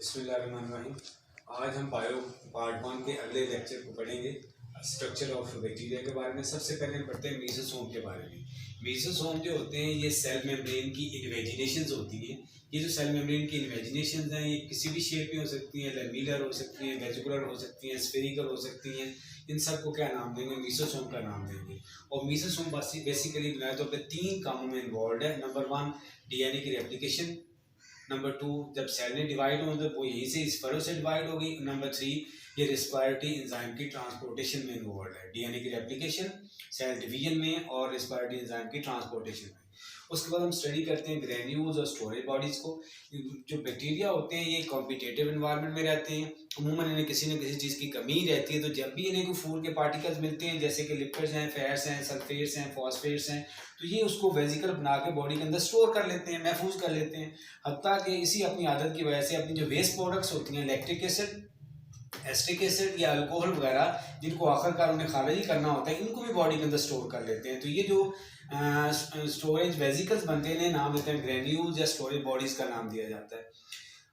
बिस्मिल्लाहिर्रहमानिर्रहीम। आज हम बायो पार्ट 1 के अगले लेक्चर को पढ़ेंगे, स्ट्रक्चर ऑफ बैक्टीरिया के बारे में। सबसे पहले हम पढ़ते हैं मेसोसोम के बारे में। मेसोसोम जो होते हैं ये सेल मेम्ब्रेन की इन्वेजिनेशंस होती हैं। ये जो सेल मेम्ब्रेन की इन्वेजिनेशंस हैं ये किसी भी शेप में हो सकती हैं, लेमिलर हो सकती हैं, वेजिकुलर हो सकती हैं, स्फेरिकल हो सकती हैं। इन सब को क्या नाम देंगे? मेसोसोम का नाम देंगे। और मेसोसोम बेसिकली बुनियादी तौर पर 3 कामों में इन्वॉल्व है। नंबर 1 डीएनए की रेप्लिकेशन। नंबर 2 जब सेल ने डिवाइड हो तो वो यहीं से इस फरो से डिवाइड होगी। नंबर 3 ये रेस्पिरेटरी एंजाइम की ट्रांसपोर्टेशन में इन्वॉल्व है, डीएनए की रेप्लिकेशन, सेल डिवीजन में और रेस्पिरेटरी एंजाइम की ट्रांसपोर्टेशन में। उसके बाद हम स्टडी करते हैं ग्रेन्यूल्स और स्टोरेज बॉडीज को। जो बैक्टीरिया होते हैं ये कॉम्पिटिटिव एनवायरनमेंट में रहते हैं। अमूमन इन्हें किसी न किसी चीज़ की कमी रहती है, तो जब भी इन्हें कोई फूड के पार्टिकल्स मिलते हैं जैसे कि लिपिड्स हैं, फैट्स हैं, सल्फेट्स हैं, फॉस्फेट्स हैं, तो ये उसको वेजिकल बना के बॉडी के अंदर स्टोर कर लेते हैं, महफूज कर लेते हैं। हत्ता कि इसी अपनी आदत की वजह से अपनी जो वेस्ट प्रोडक्ट्स होती हैं, लैक्टिक एसिड, एस्टिक एसिड या अल्कोहल वगैरह, जिनको आखिरकार उन्हें खारिज ही करना होता है, इनको भी बॉडी के अंदर स्टोर कर लेते हैं। तो ये जो स्टोरेज वेजिकल्स बनते हैं नाम देते हैं ग्रेन्यूल्स या स्टोरेज बॉडीज का नाम दिया जाता है।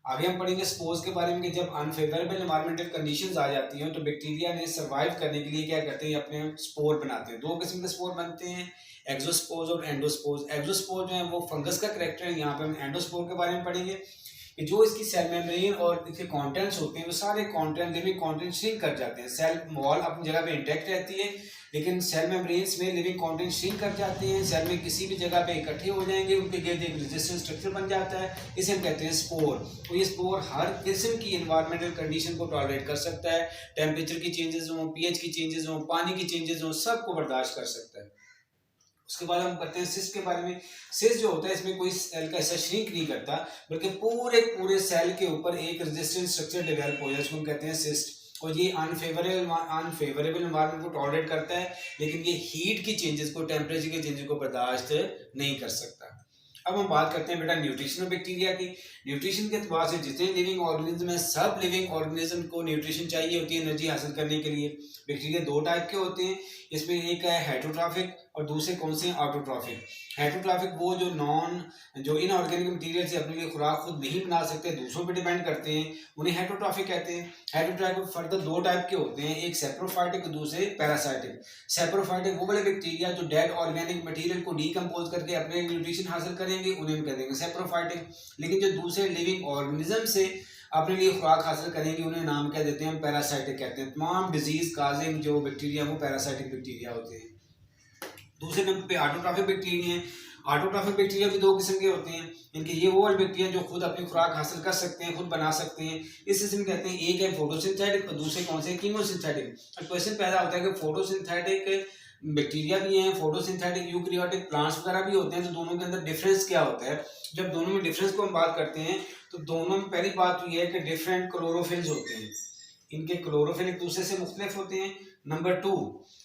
आगे हम पढ़ेंगे स्पोर्स के बारे में कि जब अनफेवरेबल एनवायरमेंटल कंडीशंस आ जाती हैं तो बैक्टीरिया ने सर्वाइव करने के लिए क्या करते हैं? अपने स्पोर बनाते हैं। 2 किस्म के स्पोर बनते हैं, एक्सोस्पोर्स और एंडोस्पोर्स। एक्सोस्पोर जो है वो फंगस का करैक्टर है। यहाँ पे हम एंडोस्पोर के बारे में पढ़ेंगे कि जो इसकी सेल मेम्ब्रेन और इसके कंटेंट्स होते हैं वो सारे कंटेंट लिविंग कंटेंट श्रिंक कर जाते हैं। सेल वॉल अपनी जगह पे इंटैक्ट रहती है, लेकिन सेल मेम्ब्रेन्स में लिविंग कंटेंट श्रिंक कर जाते हैं। सेल में किसी भी जगह पे इकट्ठे हो जाएंगे, उनके गिर्द एक रेजिस्टेंट स्ट्रक्चर बन जाता है, इसे हम कहते हैं स्पोर। तो ये स्पोर हर किस्म की एनवायरमेंटल कंडीशन को टॉलरेट कर सकता है। टेम्परेचर की चेंजेस हों, पीएच की चेंजेस हों, पानी की चेंजेस हों, सबको बर्दाश्त कर सकता है। उसके बाद हम करते हैं सिस्ट के बारे में। सिस्ट जो होता है इसमें कोई सेल का ऐसा श्रिंक नहीं करता, बल्कि पूरे सेल के ऊपर एक रेजिस्टेंट स्ट्रक्चर डेवलप हो जाए, उसको हम कहते हैं सिस्ट। और ये अनफेवरेबल एनवायरनमेंट को टॉलरेट करता है, लेकिन ये हीट की चेंजेस को, टेम्परेचर के चेंजेस को बर्दाश्त नहीं कर सकता। अब हम बात करते हैं बेटा न्यूट्रिशन ऑफ बैक्टीरिया की। न्यूट्रिशन के अतबार से जितने लिविंग ऑर्गेनिज्म हैं, सब लिविंग ऑर्गेनिज्म को न्यूट्रिशन चाहिए होती है एनर्जी हासिल करने के लिए। बैक्टीरिया 2 टाइप के होते हैं, इसमें एक है हेटरोट्रॉफिक और दूसरे कौन से हैं? ऑटोट्रॉफिक। हेटरोट्रॉफिक वो जो इनऑर्गेनिक मटेरियल से अपने लिए खुराक खुद नहीं बना सकते, दूसरों पे डिपेंड करते हैं, उन्हें हेटरोट्रॉफिक कहते हैं। हेटरोट्रॉफिक फर्दर 2 टाइप के होते हैं, एक सेप्रोफाइटिक और दूसरे पैरासाइटिक। सेप्रोफाइटिक वो वाले बैक्टीरिया जो डेड ऑर्गेनिक मटेरियल को डीकम्पोज करके अपने न्यूट्रिशन हासिल करेंगे, उन्हें हम कह देंगे सेप्रोफाइटिक। लेकिन जो दूसरे लिविंग ऑर्गेनिज्म से अपने लिए खुराक हासिल करेंगे, उन्हें नाम क्या देते हैं? हम पैरासाइटिक कहते हैं। तमाम डिजीज काजिंग जो बैक्टीरिया वो पैरासाइटिक बैक्टीरिया होते हैं। दूसरे नंबर पे ऑटोट्रॉफिक बैक्टीरिया हैं। ऑटोट्रॉफिक बैक्टीरिया भी 2 किस्म के होते हैं। इनके ये वो वाले बैक्टीरिया जो खुद अपनी खुराक हासिल कर सकते हैं, खुद बना सकते हैं, इस किस्म कहते हैं। एक है फोटोसिंथेटिक और दूसरे कौन से? कीमोसिंथेटिक। अब क्वेश्चन पैदा होता है कि फोटोसिंथेटिक बैक्टीरिया भी हैं, फोटोसिंथेटिक यूकैरियोटिक प्लांट्स वगैरह भी होते हैं, तो दोनों के अंदर डिफरेंस क्या होता है? जब दोनों में डिफरेंस को हम बात करते हैं तो दोनों में पहली बात तो ये है कि डिफरेंट क्लोरोफिल्स होते हैं, इनके क्लोरोफिल एक दूसरे से मुख्तलिफ होते हैं। नंबर 2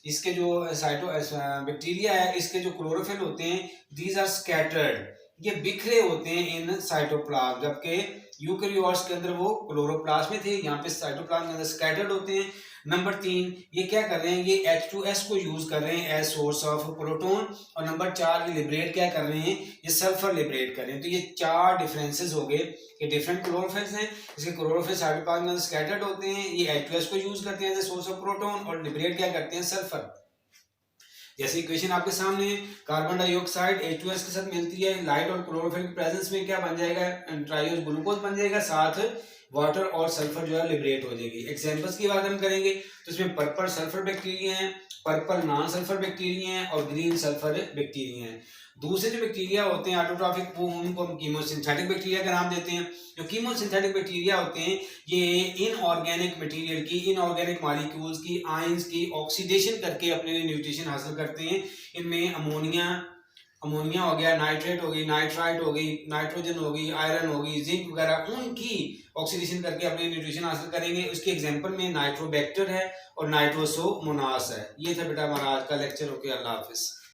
इसके जो बैक्टीरिया है, इसके जो क्लोरोफिल होते हैं, दीज आर स्कैटर्ड, ये बिखरे होते हैं इन साइटोप्लाज्म, जबकि यूकैरियोट्स के अंदर वो क्लोरोप्लास्ट में थे, यहाँ पे साइटोप्लाज्म के अंदर स्कैटर्ड होते हैं। नंबर 3 ये क्या कर रहे हैं? ये H2S को यूज कर रहे हैं एज सोर्स ऑफ प्रोटॉन। और नंबर 4 ये लिबरेट क्या कर रहे हैं? ये सल्फर लिबरेट कर रहे हैं। तो ये 4 डिफरेंसेस हो गए कि डिफरेंट क्लोरोफिल्स हैं, इसके क्लोरोफिल साइटोप्लाज्म में स्कैटर्ड होते हैं, ये H2S को यूज करते हैं एज सोर्स ऑफ प्रोटॉन और लिबरेट क्या करते हैं? सल्फर। जैसे इक्वेशन आपके सामने है, कार्बन डाइऑक्साइड H2S के साथ मिलती है, लाइट और क्लोरोफिल की प्रेजेंस में क्या बन जाएगा? ट्राइओस ग्लूकोज बन जाएगा, साथ वाटर और सल्फर जो है लिबरेट हो जाएगी। एग्जांपल्स की बात हम करेंगे तो इसमें पर्पल सल्फर बैक्टीरिया हैं, पर्पल नॉन सल्फर बैक्टीरिया हैं और ग्रीन सल्फर बैक्टीरिया हैं। दूसरे जो बैक्टीरिया होते हैं ऑटोट्रॉफिक, वो उनको हम कीमोसिंथेटिक बैक्टीरिया का नाम देते हैं। जो कीमोसिंथेटिक बैक्टीरिया होते हैं ये इनऑर्गेनिक मटेरियल की, इनऑर्गेनिक मॉलिक्यूल्स की, आयंस की ऑक्सीडेशन करके अपने लिए न्यूट्रिशन हासिल करते हैं। इनमें अमोनिया हो गया, नाइट्रेट हो गई, नाइट्राइट हो गई, नाइट्रोजन हो गई, आयरन हो गई, जिंक वगैरह, उनकी ऑक्सीडेशन करके अपने न्यूट्रिशन हासिल करेंगे। उसके एग्जांपल में नाइट्रोबैक्टर है और नाइट्रोसोमोनास है। ये था बेटा हमारा आज का लेक्चर। ओके, अल्लाह हाफिज।